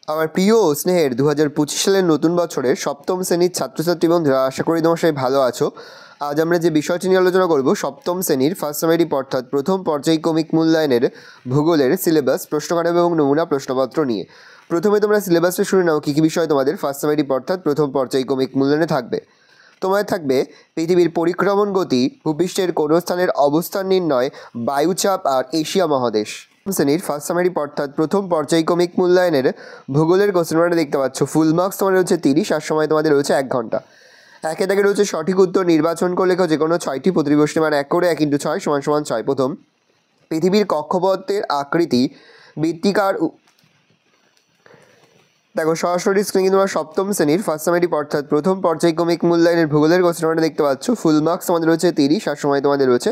আমার প্রিয় ও স্নেহের 2025 সালের নতুন বছরের সপ্তম শ্রেণীর ছাত্রছাত্রী বন্ধুরা, আশা করি তোমার সবাই ভালো আছো। আজ আমরা যে বিষয়টি নিয়ে আলোচনা করব, সপ্তম শ্রেণীর ফার্স্ট সামেটিভ অর্থাৎ প্রথম পর্যায়ক্রমিক মূল্যায়নের ভূগোলের সিলেবাস, প্রশ্নকাঠামো এবং নমুনা প্রশ্নপত্র নিয়ে। প্রথমে তোমরা সিলেবাসটা শুনে নাও কী কী বিষয় তোমাদের ফার্স্ট সামেটিভ অর্থাৎ প্রথম পর্যায়ক্রমিক মূল্যায়নে থাকবে। তোমাদের থাকবে পৃথিবীর পরিক্রমণ গতি, ভূপৃষ্ঠের কোন স্থানের অবস্থান নির্ণয়, বায়ুচাপ আর এশিয়া মহাদেশ। শ্রেণীর ফার্স্ট সামেটিভ অর্থাৎ প্রথম পর্যায়ক্রমিক মূল্যায়নের ভূগোলের কোশ্চেন পেপারটা দেখতে পাচ্ছ। ফুল মার্কস তোমাদের রয়েছে 30 আর সময় তোমাদের রয়েছে 1 ঘন্টা। একে দাগে রয়েছে সঠিক উত্তর নির্বাচন করে লেখো যে কোনো 6টি প্রতিপ্রশ্নের মান 1 করে 1 × 6 = 6। প্রথম, পৃথিবীর কক্ষপথের আকৃতি বৃত্তিকার। দেখো সরাসরি স্ক্রিনে তোমরা সপ্তম শ্রেণীর ফার্স্ট সামেটিভ অর্থাৎ প্রথম পর্যায়ক্রমিক মূল্যায়নের ভূগোলের কোশ্চেন পেপারটা দেখতে পাচ্ছ। ফুল মার্কস তোমাদের রয়েছে 30 আর সময় তোমাদের রয়েছে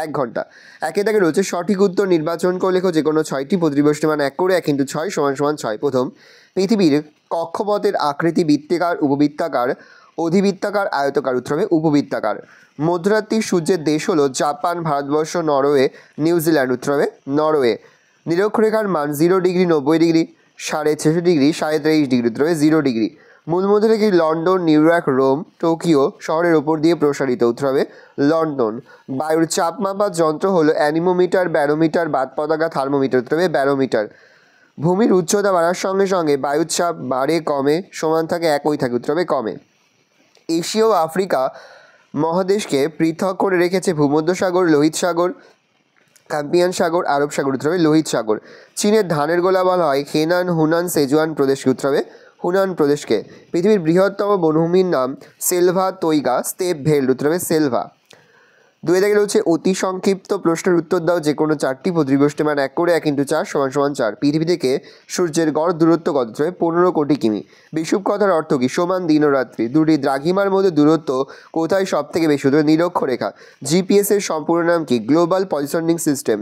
1 ঘন্টা। একে দাগে রয়েছে সঠিক উত্তর নির্বাচন করে লেখো যে কোনো 6টি প্রতিপ্রশ্নের মান 1 করে 1 × 6 = 6। প্রথম, পৃথিবীর কক্ষপথের আকৃতি বৃত্তাকার, উপবৃত্তাকার, অধিবৃত্তাকার, আয়তাকার। উত্তর হবে উপবৃত্তাকার। মধ্যরাত্রির সূর্যের দেশ হলো জাপান, ভারতবর্ষ, নরওয়ে, নিউজিল্যান্ড। উত্তর হবে নরওয়ে। নিরক্ষরেখার মান 0 ডিগ্রি, 90 ডিগ্রি, 66.5 ডিগ্রি, 33.5 ডিগ্রি। উত্তর হবে 0 ডিগ্রি। মূল মধ্যরেখা London, New York, Rome, Tokyo শহরের ওপর দিয়ে প্রসারিত। উত্তর হবে লন্ডন। বায়ুর চাপ মাপার যন্ত্র হলো অ্যানিমোমিটার, ব্যারোমিটার, বাত পতাকা, থার্মোমিটার। উত্তর হবে ব্যারোমিটার। ভূমির উচ্চতা বাড়ার সঙ্গে সঙ্গে বায়ুর চাপ বাড়ে, কমে, সমান থাকে, একই থাকে। উত্তর হবে কমে। এশিয়া ও আফ্রিকা মহাদেশকে পৃথক করে রেখেছে ভূমধ্যসাগর, লোহিত সাগর, ক্যাম্পিয়ান সাগর, আরব সাগর। উত্তর হবে লোহিত সাগর। চীনের ধানের গোলা বলা হয় হেনান, হুনান, সেজুয়ান প্রদেশকে। উত্তর হবে হুনান প্রদেশকে। পৃথিবীর বৃহত্তম বনভূমির নাম সেলভা তৈগা স্টেপ ভেল্ড। উত্তর হবে সেলভা। 2 দাগে রয়েছে অতি সংক্ষিপ্ত প্রশ্নের উত্তর দাও যে কোনো 4টি প্রতিপ্রশ্নের মান 1 করে 1 × 4 = 4। পৃথিবী থেকে সূর্যের গড় দূরত্ব কত? উত্তর হবে 15 কোটি কিমি। বিষুব কথার অর্থ কি? সমান দিন ও রাত্রি। দুটি দ্রাঘিমার মধ্যে দূরত্ব কোথায় সব থেকে বেশি? উত্তর নিরক্ষরেখা। জিপিএস এর সম্পূর্ণ নাম কি? Global positioning system.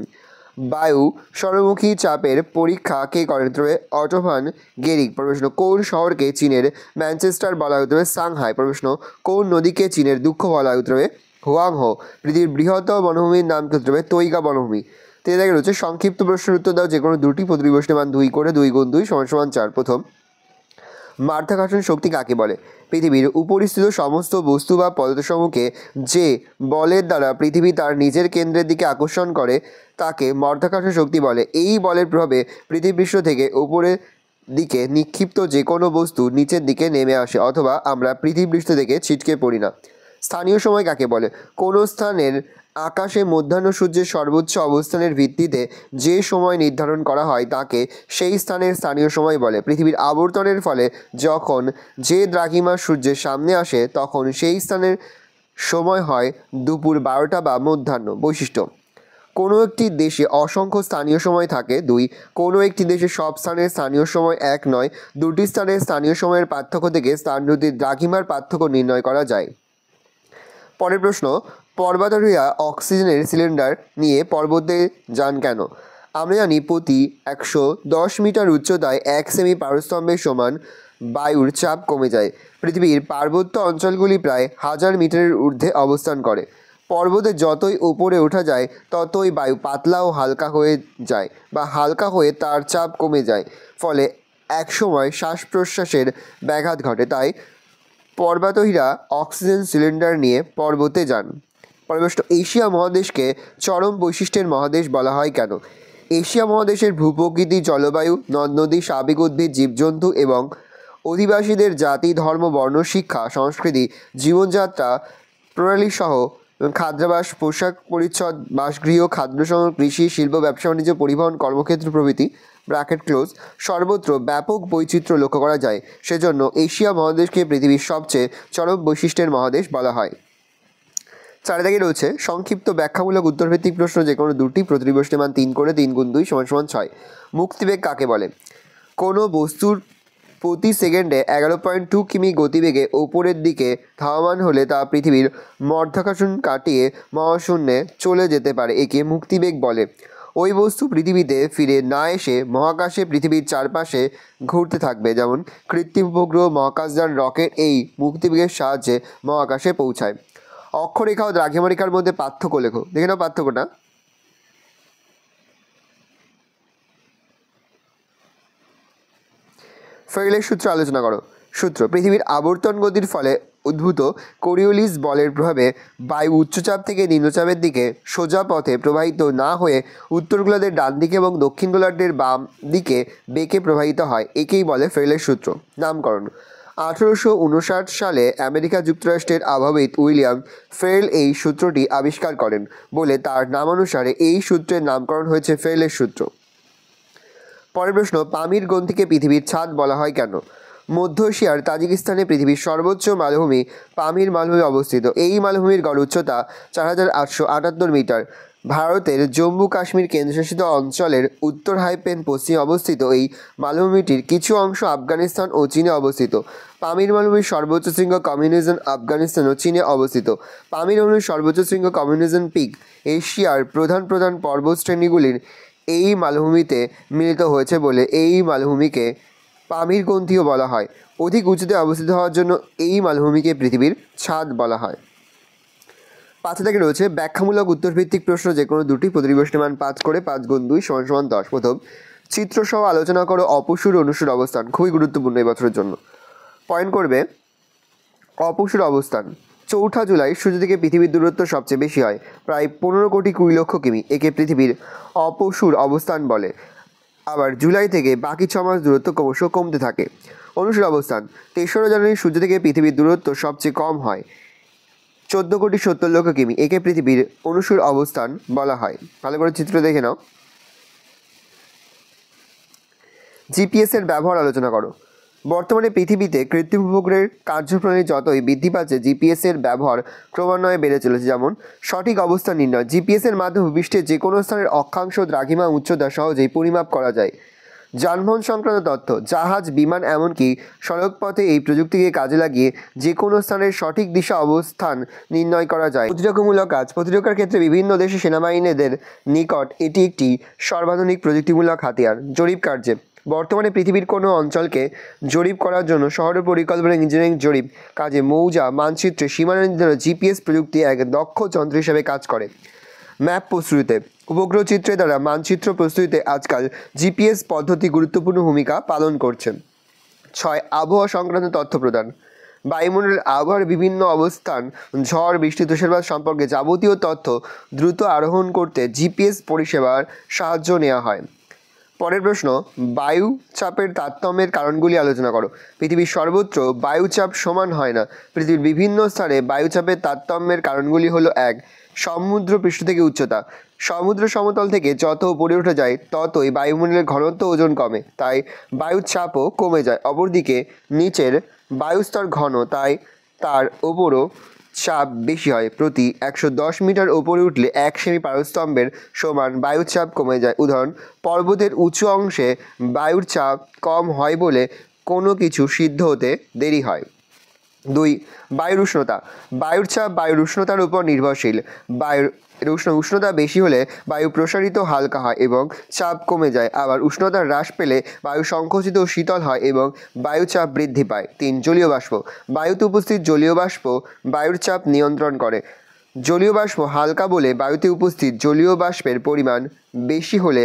বায়ু সর্বমুখী চাপের পরীক্ষা কে করেন? উত্তর হবে অটো ভান গেরিক। প্রশ্ন, কোন শহরকে চীনের ম্যানচেস্টার বলা হয়? উত্তর হবে সাংহাই। প্রশ্ন, কোন নদীকে চীনের দুঃখ বলা হয়? উত্তর হবে হুয়াংহো। পৃথিবীর বৃহত্তম বনভূমির নাম কি? উত্তর হবে তৈগা বনভূমি। তো এর আগে রয়েছে সংক্ষিপ্ত প্রশ্নের উত্তর দাও যে কোনো 2টি প্রতিপ্রশ্নের মান 2 করে 2 × 2 = 4। প্রথম, মাধ্যাকর্ষণ শক্তি কাকে বলে? পৃথিবীর উপরিস্থিত সমস্ত বস্তু বা পদার্থসমূহকে যে বলের দ্বারা পৃথিবী তার নিজের কেন্দ্রের দিকে আকর্ষণ করে তাকে মাধ্যাকর্ষণ শক্তি বলে। এই বলের প্রভাবে পৃথিবীপৃষ্ঠ থেকে উপরের দিকে নিক্ষিপ্ত যে কোনো বস্তু নিচের দিকে নেমে আসে, অথবা আমরা পৃথিবীপৃষ্ঠ থেকে ছিটকে পড়ি না। স্থানীয় সময় কাকে বলে? কোনো স্থানের আকাশে মধ্যাহ্ন সূর্যের সর্বোচ্চ অবস্থানের ভিত্তিতে যে সময় নির্ধারণ করা হয় তাকে সেই স্থানের স্থানীয় সময় বলে। পৃথিবীর আবর্তনের ফলে যখন যে দ্রাঘিমা সূর্যের সামনে আসে তখন সেই স্থানের সময় হয় দুপুর 12টা বা মধ্যাহ্ন। বৈশিষ্ট্য, কোনো একটি দেশে অসংখ্য স্থানীয় সময় থাকে। 2, কোনো একটি দেশে সব স্থানের স্থানীয় সময় এক নয়। দুটি স্থানের স্থানীয় সময়ের পার্থক্য থেকে স্থান দুটির দ্রাঘিমার পার্থক্য নির্ণয় করা যায়। পরের প্রশ্ন, পর্বতারোহীরা অক্সিজেনের সিলিন্ডার নিয়ে পর্বতে যান কেন? আমরা জানি প্রতি 110 মিটার উচ্চতায় 1 সেমি পারস্তম্ভের সমান বায়ুর চাপ কমে যায়। পৃথিবীর পার্বত্য অঞ্চলগুলি প্রায় 1000 মিটারের ঊর্ধ্বে অবস্থান করে। পর্বতে যতই উপরে ওঠা যায় ততই বায়ু পাতলা ও হালকা হয়ে যায় বা হালকা হয়ে তার চাপ কমে যায়, ফলে একসময় শ্বাস প্রশ্বাসের ব্যাঘাত ঘটে। তাই পর্বতারোহীরা অক্সিজেন সিলিন্ডার নিয়ে পর্বতে যান। পরের প্রশ্ন, এশিয়া মহাদেশকে চরম বৈশিষ্ট্যের মহাদেশ বলা হয় কেন? এশিয়া মহাদেশের ভূপ্রকৃতি, জলবায়ু, নদ নদী, স্বাভাবিক উদ্ভিদ, জীবজন্তু এবং অধিবাসীদের জাতি, ধর্ম, বর্ণ, শিক্ষা, সংস্কৃতি, জীবনযাত্রা প্রণালী সহ খাদ্যাভ্যাস, পোশাক পরিচ্ছদ, বাসগৃহ, খাদ্য সংগ্রহ, কৃষি, শিল্প, ব্যবসা বাণিজ্য, পরিবহন, কর্মক্ষেত্র প্রভৃতি ব্র্যাকেট ক্লোজ সর্বত্র ব্যাপক বৈচিত্র্য লক্ষ্য করা যায়। সেজন্য এশিয়া মহাদেশকে পৃথিবীর সবচেয়ে চরম বৈশিষ্ট্যের মহাদেশ বলা হয়। 4 দাগে রয়েছে সংক্ষিপ্ত ব্যাখ্যামূলক উত্তরভিত্তিক প্রশ্ন যে কোনো 2টি প্রতিপ্রশ্নের মান 3 করে 3 × 2 = 6। মুক্তিবেগ কাকে বলে? কোনো বস্তুর প্রতি সেকেন্ডে 11.2 কিমি গতিবেগে ওপরের দিকে ধাবমান হলে তা পৃথিবীর মাধ্যাকর্ষণ কাটিয়ে মহাশূন্যে চলে যেতে পারে, একে মুক্তিবেগ বলে। ওই বস্তু পৃথিবীতে ফিরে না এসে মহাকাশে পৃথিবীর চারপাশে ঘুরতে থাকবে, যেমন কৃত্রিম উপগ্রহ, মহাকাশযান, রকেট এই মুক্তিবেগের সাহায্যে মহাকাশে পৌঁছায়। অক্ষরেখা ও দ্রাঘিমারেখার মধ্যে পার্থক্য লেখো। দেখে নাও পার্থক্যটা। ফেরেলের সূত্র আলোচনা করো। সূত্র: পৃথিবীর আবর্তন গতির ফলে উদ্ভূত কোরিওলিস বলের প্রভাবে বায়ু উচ্চচাপ থেকে নিম্নচাপের দিকে সোজা পথে প্রবাহিত না হয়ে উত্তর গোলার্ধের ডান দিকে এবং দক্ষিণ গোলার্ধের বাম দিকে বেঁকে প্রবাহিত হয়। একেই বলে ফেরেলের সূত্র। নামকরণ: 1859 সালে আমেরিকা যুক্তরাষ্ট্রের আবহাওয়াবিদ উইলিয়াম ফেরেল এই সূত্রটি আবিষ্কার করেন বলে তার নামানুসারে এই সূত্রের নামকরণ হয়েছে ফেরেলের সূত্র। পরের প্রশ্ন: পামির গ্রন্থিকে পৃথিবীর ছাদ বলা হয় কেন? মধ্য এশিয়ার তাজিকিস্তানে পৃথিবীর সর্বোচ্চ মালভূমি পামির মালভূমি অবস্থিত। এই মালভূমির গড় উচ্চতা 4878 মিটার। ভারতের জম্মু কাশ্মীর কেন্দ্রশাসিত অঞ্চলের উত্তর হাইপেন পশ্চিমে অবস্থিত এই মালভূমিটির কিছু অংশ আফগানিস্তান ও চীনে অবস্থিত। পামির মালভূমির সর্বোচ্চ শৃঙ্গ কমিউনিজম আফগানিস্তান ও চীনে অবস্থিত। পামির মালভূমির সর্বোচ্চ শৃঙ্গ কমিউনিজম পিক এশিয়ার প্রধান প্রধান পর্বতশ্রেণীগুলির এই মালভূমিতে মিলিত হয়েছে বলে এই মালভূমিকে পামির গ্রন্থিও বলা হয়। অধিক উঁচুতে অবস্থিত হওয়ার জন্য এই মালভূমিকে পৃথিবীর ছাদ বলা হয়। 5 থেকে রয়েছে ব্যাখ্যামূলক উত্তরভিত্তিক প্রশ্ন, যে কোনো দুটি, প্রতিটি প্রশ্নের মান 5 করে, 5 গুণ 2 = 10। প্রথম: চিত্রসহ আলোচনা করো অপসূর অনুসূর অবস্থান। খুবই গুরুত্বপূর্ণ এই বছরের জন্য। পয়েন্ট করবে অপসূর অবস্থান। 4 জুলাই সূর্য থেকে পৃথিবীর দূরত্ব সবচেয়ে বেশি হয়, প্রায় 15,20,00,000 কিমি। একে পৃথিবীর অপসূর অবস্থান বলে। আবার জুলাই থেকে বাকি 6 মাস দূরত্ব ক্রমশ কমতে থাকে। অনুসূর অবস্থান: 3রা জানুয়ারি সূর্য থেকে পৃথিবীর দূরত্ব সবচেয়ে কম হয়, 14,70,00,000 কিমি। একে পৃথিবীর অনুসূর অবস্থান বলা হয়। ভালো করে চিত্র দেখে নাও। জিপিএস এর ব্যবহার আলোচনা করো। বর্তমানে পৃথিবীতে কৃত্রিম উপগ্রহের কার্যপ্রণালী যতই বৃদ্ধি পাচ্ছে, জিপিএস এর ব্যবহার ক্রমান্বয়ে বেড়ে চলেছে। যেমন সঠিক অবস্থান নির্ণয়: জিপিএস এর মাধ্যমে পৃষ্ঠের যে কোনো স্থানের অক্ষাংশ, দ্রাঘিমা, উচ্চতা সহজেই পরিমাপ করা যায়। যানবাহন সংক্রান্ত তথ্য: জাহাজ, বিমান, এমনকি সড়কপথে এই প্রযুক্তিকে কাজে লাগিয়ে যে কোনো স্থানের সঠিক দিশা অবস্থান নির্ণয় করা যায়। প্রতিরক্ষামূলক কাজ: প্রতিরক্ষার ক্ষেত্রে বিভিন্ন দেশের সেনাবাহিনীদের নিকট এটি একটি সর্বাধুনিক প্রযুক্তিমূলক হাতিয়ার। জরিপ কার্যে: বর্তমানে পৃথিবীর কোনো অঞ্চলকে জরিপ করার জন্য শহর পরিকল্পনা ইঞ্জিনিয়ারিং জরিপ কাজে মৌজা, মানচিত্রে সীমানা নির্ধারণে জিপিএস প্রযুক্তি এক দক্ষ যন্ত্র হিসেবে কাজ করে। ম্যাপ প্রস্তুতিতে: উপগ্রহ চিত্রের দ্বারা মানচিত্র প্রস্তুতিতে আজকাল জিপিএস পদ্ধতি গুরুত্বপূর্ণ ভূমিকা পালন করছে। 6 আবহাওয়া সংক্রান্ত তথ্য প্রদান: বায়ুমণ্ডলের আবহাওয়ার বিভিন্ন অবস্থান, ঝড়, বৃষ্টি, তুষারপাত সম্পর্কে যাবতীয় তথ্য দ্রুত আরোহণ করতে জিপিএস পরিষেবার সাহায্য নেওয়া হয়। পরের প্রশ্ন: বায়ু চাপের তারতম্যের কারণগুলি আলোচনা করো। পৃথিবীর সর্বত্র বায়ুচাপ সমান হয় না। পৃথিবীর বিভিন্ন স্থানে বায়ুচাপের তারতম্যের কারণগুলি হলো: 1. সমুদ্র পৃষ্ঠ থেকে উচ্চতা: সমুদ্র সমতল থেকে যত উপরে উঠে যায় ততই বায়ুমণ্ডলের ঘনত্ব ওজন কমে, তাই বায়ুর চাপও কমে যায়। অপরদিকে নিচের বায়ুস্তর ঘন, তাই তার ওপরও চাপ বেশি হয়। প্রতি 110 মিটার ওপরে উঠলে 1 সেমি পারস্তম্ভের সমান বায়ুর চাপ কমে যায়। উদাহরণ: পর্বতের উঁচু অংশে বায়ুর চাপ কম হয় বলে কোনো কিছু সিদ্ধ হতে দেরি হয়। 2. বায়ুর উষ্ণতা: বায়ুর চাপ বায়ুর উষ্ণতার উপর নির্ভরশীল। বায়ুর উষ্ণতা বেশি হলে বায়ু প্রসারিত হালকা হয় এবং চাপ কমে যায়। আবার উষ্ণতা হ্রাস পেলে বায়ু সংকুচিত ও শীতল হয় এবং বায়ুচাপ বৃদ্ধি পায়। 3. জলীয় বাষ্প: বায়ুতে উপস্থিত জলীয় বাষ্প বায়ুর চাপ নিয়ন্ত্রণ করে। জলীয় বাষ্প হালকা বলে বায়ুতে উপস্থিত জলীয় বাষ্পের পরিমাণ বেশি হলে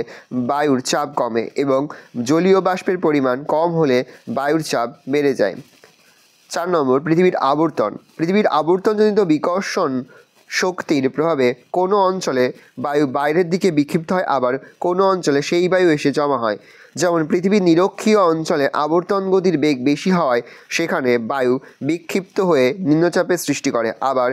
বায়ুর চাপ কমে এবং জলীয় বাষ্পের পরিমাণ কম হলে বায়ুর চাপ বেড়ে যায়। 4 নম্বর, পৃথিবীর আবর্তন। পৃথিবীর আবর্তনজনিত বিকর্ষণ শক্তির প্রভাবে কোনো অঞ্চলে বায়ু বাইরের দিকে বিক্ষিপ্ত হয়, আবার কোনো অঞ্চলে সেই বায়ু এসে জমা হয়। যেমন পৃথিবীর নিরক্ষীয় অঞ্চলে আবর্তন গতির বেগ বেশি হওয়ায় সেখানে বায়ু বিক্ষিপ্ত হয়ে নিম্নচাপের সৃষ্টি করে। আবার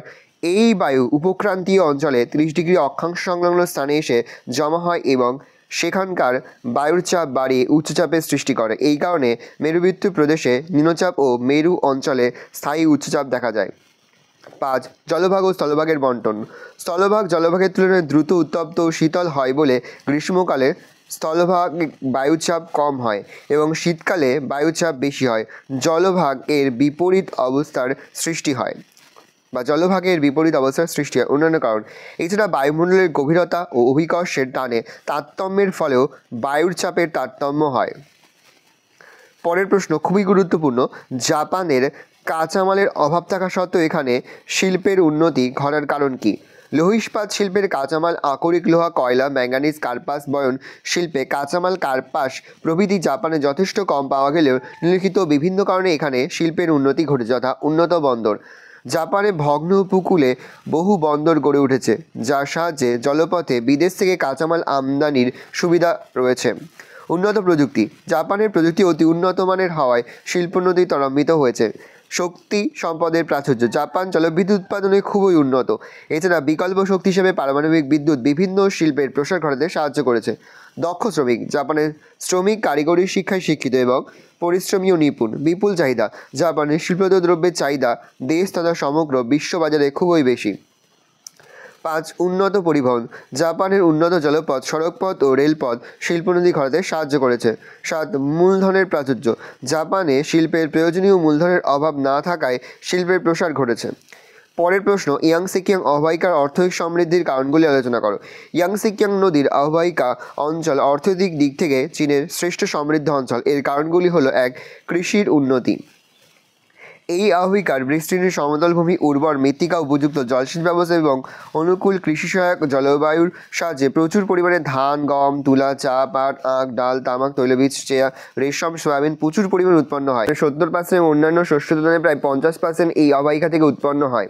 এই বায়ু উপক্রান্তীয় অঞ্চলে 30 ডিগ্রি অক্ষাংশ সংলগ্ন স্থানে এসে জমা হয় এবং সেখানকার বায়ুর চাপ বাড়িয়ে উচ্চচাপের সৃষ্টি করে। এই কারণে মেরুবৃত্ত প্রদেশে নিম্নচাপ ও মেরু অঞ্চলে স্থায়ী উচ্চচাপ দেখা যায়। 5. জলভাগ ও স্থলভাগের বন্টন। স্থলভাগ জলভাগের তুলনায় দ্রুত উত্তপ্ত ও শীতল হয় বলে গ্রীষ্মকালে স্থলভাগ বায়ুচাপ কম হয় এবং শীতকালে বায়ুচাপ বেশি হয়। জলভাগ এর বিপরীত অবস্থার সৃষ্টি হয় বা জলভাগের বিপরীত অবস্থার সৃষ্টি হয় অন্যান্য কারণ। এছাড়া বায়ুমণ্ডলের গভীরতা ও অভিকর্ষের টানে তারতম্যের ফলেও বায়ুর চাপের তারতম্য হয়। পরের প্রশ্ন খুবই গুরুত্বপূর্ণ। জাপানের কাঁচামালের অভাব থাকা সত্ত্বেও এখানে শিল্পের উন্নতি ঘটার কারণ কি? লৌহ ইস্পাত শিল্পের কাঁচামাল আকরিক লোহা, কয়লা, ম্যাঙ্গানিজ, কার্পাস, বয়ন শিল্পে কাঁচামাল কার্পাস প্রভৃতি জাপানে যথেষ্ট কম পাওয়া গেলেও নিম্নলিখিত বিভিন্ন কারণে এখানে শিল্পের উন্নতি ঘটেছে, যথা উন্নত বন্দর। জাপানে ভগ্ন উপকূলে বহু বন্দর গড়ে উঠেছে, যার সাহায্যে জলপথে বিদেশ থেকে কাঁচামাল আমদানির সুবিধা রয়েছে। উন্নত প্রযুক্তি। জাপানের প্রযুক্তি অতি উন্নত মানের হওয়ায় শিল্পোন্নতি ত্বরান্বিত হয়েছে। শক্তি সম্পদের প্রাচুর্য। জাপান জলবিদ্যুৎ উৎপাদনে খুবই উন্নত। এছাড়া বিকল্প শক্তি হিসেবে পারমাণবিক বিদ্যুৎ বিভিন্ন শিল্পের প্রসার ঘটাতে সাহায্য করেছে। দক্ষ শ্রমিক। জাপানের শ্রমিক কারিগরি শিক্ষায় শিক্ষিত এবং পরিশ্রমী ও নিপুণ। বিপুল চাহিদা। জাপানের শিল্পজাত দ্রব্যের চাহিদা দেশ তথা সমগ্র বিশ্ববাজারে খুবই বেশি। 5. উন্নত পরিবহন। জাপানের উন্নত জলপথ, সড়কপথ ও রেলপথ শিল্পোন্নতি ঘটাতে সাহায্য করেছে। 7. মূলধনের প্রাচুর্য। জাপানে শিল্পের প্রয়োজনীয় মূলধনের অভাব না থাকায় শিল্পের প্রসার ঘটেছে। পরের প্রশ্ন, ইয়াংসিকিয়াং অববাহিকার অর্থনৈতিক সমৃদ্ধির কারণগুলি আলোচনা করো। ইয়াংসিকিয়াং নদীর অববাহিকা অঞ্চল অর্থনৈতিক দিক থেকে চীনের শ্রেষ্ঠ সমৃদ্ধ অঞ্চল। এর কারণগুলি হলো: 1. কৃষির উন্নতি। এই অববাহিকার বিস্তীর্ণ সমতল ভূমি, উর্বর মৃত্তিকা, উপযুক্ত জলসেচ ব্যবস্থা এবং অনুকূল কৃষি সহায়ক জলবায়ুর সাহায্যে প্রচুর পরিমাণে ধান, গম, তুলা, চা, পাট, আখ, ডাল, তামাক, তৈলবীজ, চেয়া, রেশম, সয়াবিন প্রচুর পরিমাণে উৎপন্ন হয়। 70% এবং অন্যান্য শস্য উৎপাদনের প্রায় 50% এই অববাহিকা থেকে উৎপন্ন হয়।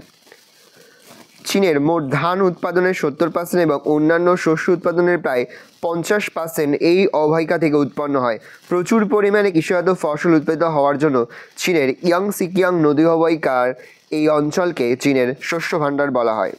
চীনের মোট ধান উৎপাদনের 70% এবং অন্যান্য শস্য উৎপাদনের প্রায় 50% এই অববাহিকা থেকে উৎপন্ন হয়। প্রচুর পরিমাণে কৃষিজাত ফসল উৎপাদিত হওয়ার জন্য চীনের ইয়াংসিকিয়াং নদী অববাহিকার এই অঞ্চলকে চীনের শস্য ভাণ্ডার বলা হয়।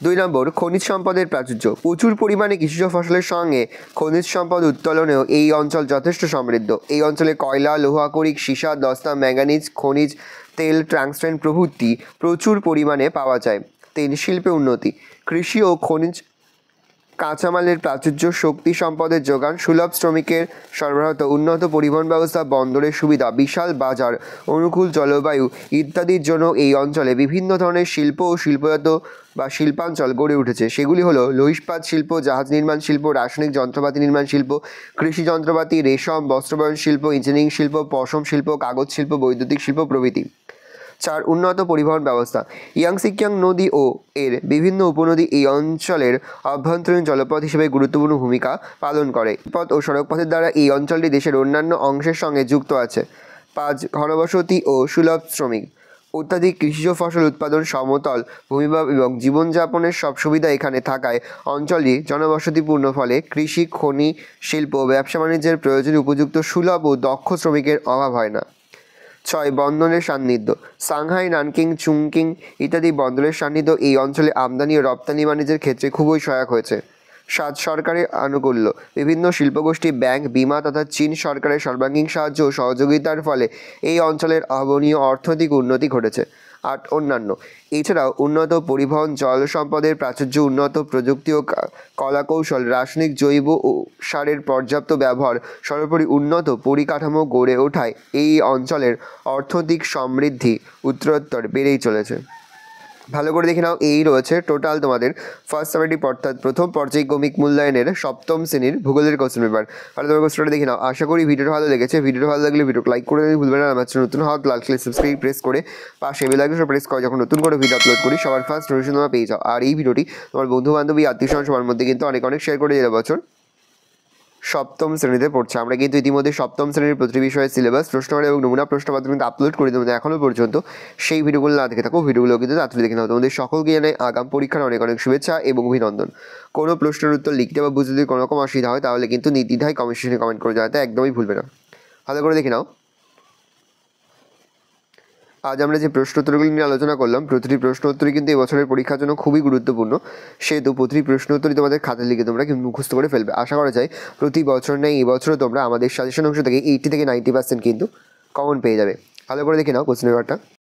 2 নম্বর, খনিজ সম্পদের প্রাচুর্য। প্রচুর পরিমাণে কৃষিজ ফসলের সঙ্গে খনিজ সম্পদ উত্তোলনেও এই অঞ্চল যথেষ্ট সমৃদ্ধ। এই অঞ্চলে কয়লা, লৌহ আকরিক, সীসা, দস্তা, ম্যাঙ্গানিজ, খনিজ তেল, ট্যাংস্টেন প্রভৃতি প্রচুর পরিমাণে পাওয়া যায়। 3. শিল্পে উন্নতি। কৃষি ও খনিজ কাঁচামালের প্রাচুর্য, শক্তি সম্পদের যোগান, সুলভ শ্রমিকের সরবরাহ, উন্নত পরিবহন ব্যবস্থা, বন্দরের সুবিধা, বিশাল বাজার, অনুকূল জলবায়ু ইত্যাদির জন্য এই অঞ্চলে বিভিন্ন ধরনের শিল্প ও শিল্পজাত বা শিল্পাঞ্চল গড়ে উঠেছে। সেগুলি হলো লৌহ ইস্পাত শিল্প, জাহাজ নির্মাণ শিল্প, রাসায়নিক যন্ত্রপাতি নির্মাণ শিল্প, কৃষি যন্ত্রপাতি, রেশম, বস্ত্রবয়ন শিল্প, ইঞ্জিনিয়ারিং শিল্প, পশম শিল্প, কাগজ শিল্প, বৈদ্যুতিক শিল্প প্রভৃতি। 4. উন্নত পরিবহন ব্যবস্থা। ইয়াংসিকিয়াং নদী ও এর বিভিন্ন উপনদী এই অঞ্চলের অভ্যন্তরীণ জলপথ হিসেবে গুরুত্বপূর্ণ ভূমিকা পালন করে। পথ ও সড়কপথের দ্বারা এই অঞ্চলটি দেশের অন্যান্য অংশের সঙ্গে যুক্ত আছে। 5. ঘনবসতি ও সুলভ শ্রমিক। অত্যাধিক কৃষিজ ফসল উৎপাদন, সমতল ভূমিভাগ এবং জীবনযাপনের সব সুবিধা এখানে থাকায় অঞ্চলটি জনবসতিপূর্ণ, ফলে কৃষি, খনি শিল্প, ব্যবসা বাণিজ্যের প্রয়োজনে উপযুক্ত সুলভ ও দক্ষ শ্রমিকের অভাব হয় না। 6. বন্দরের সান্নিধ্য। সাংহাই, নানকিং, চুংকিং ইত্যাদি বন্দরের সান্নিধ্য এই অঞ্চলে আমদানি ও রপ্তানি বাণিজ্যের ক্ষেত্রে খুবই সহায়ক হয়েছে। 7. সরকারের আনুকূল্য। বিভিন্ন শিল্পগোষ্ঠী, ব্যাংক, বীমা তথা চীন সরকারের সর্বাঙ্গীন সাহায্য ও সহযোগিতার ফলে এই অঞ্চলের অভাবনীয় অর্থনৈতিক উন্নতি ঘটেছে। 8. অন্যান্য। এছাড়াও উন্নত পরিবহন, জল সম্পদের প্রাচুর্য, উন্নত প্রযুক্তি ও কলাকৌশল, রাসায়নিক জৈব ও সারের পর্যাপ্ত ব্যবহার, সর্বোপরি উন্নত পরিকাঠামো গড়ে ওঠায় এই অঞ্চলের অর্থনৈতিক সমৃদ্ধি উত্তরোত্তর বেড়েই চলেছে। ভালো করে দেখে নাও, এই রয়েছে টোটাল তোমাদের ফার্স্ট সামেটিভ অর্থাৎ প্রথম পর্যায়ক্রমিক মূল্যায়নের সপ্তম শ্রেণীর ভূগোলের কোশ্চেন পেপার। ভালো তোমার কোশ্চেনটা দেখে নাও। আশা করি ভিডিওটা ভালো লেগেছে। ভিডিওটা ভালো লাগলে ভিডিওটা লাইক করে ভুলবে না। আমার নতুন হওয়া লাইক সাবস্ক্রাইব প্রেস করে পাশে বেল আইকনটা প্রেস করে যখন নতুন করে ভিডিও আপলোড করি সবার ফার্স্ট নোটিফিকেশন তোমরা পেয়ে যাও। আর এই ভিডিওটি তোমার বন্ধু বান্ধবী, আত্মীয় স্বজন সবার মধ্যে কিন্তু অনেক শেয়ার করে দিলে। বছর সপ্তম শ্রেণীতে পড়ছে। আমরা কিন্তু ইতিমধ্যে সপ্তম শ্রেণীর প্রতিটি বিষয়ের সিলেবাস, প্রশ্নপত্র এবং নমুনা প্রশ্নপত্র কিন্তু আপলোড করে তোমাদের এখনও পর্যন্ত সেই ভিডিওগুলো না দেখে থাকো, ভিডিওগুলো কিন্তু তাড়াতাড়ি দেখে নাও। তোমাদের সকলকে জানাই আগাম পরীক্ষার অনেক শুভেচ্ছা এবং অভিনন্দন। কোনো প্রশ্নের উত্তর লিখতে বা বুঝতে যদি কোনো রকম অসুবিধা হয় তাহলে কিন্তু নির্দ্বিধায় কমেন্ট সেকশনে কমেন্ট করে জানাতে একদমই ভুলবে না। ভালো করে দেখে নাও। আজ আমরা যে প্রশ্ন উত্তরগুলি নিয়ে আলোচনা করলাম, প্রতিটি প্রশ্ন উত্তরই কিন্তু এবছরের পরীক্ষার জন্য খুবই গুরুত্বপূর্ণ। সেহেতু প্রতিটি প্রশ্ন উত্তরই তোমাদের খাতায় লিখে তোমরা কিন্তু মুখস্থ করে ফেলবে। আশা করা যায় প্রতি বছর নেই এবছরও তোমরা আমাদের সাজেশন অংশ থেকে 80 থেকে 90% কিন্তু কমন পেয়ে যাবে। ভালো করে দেখে নাও কোশ্চেন পেপারটা।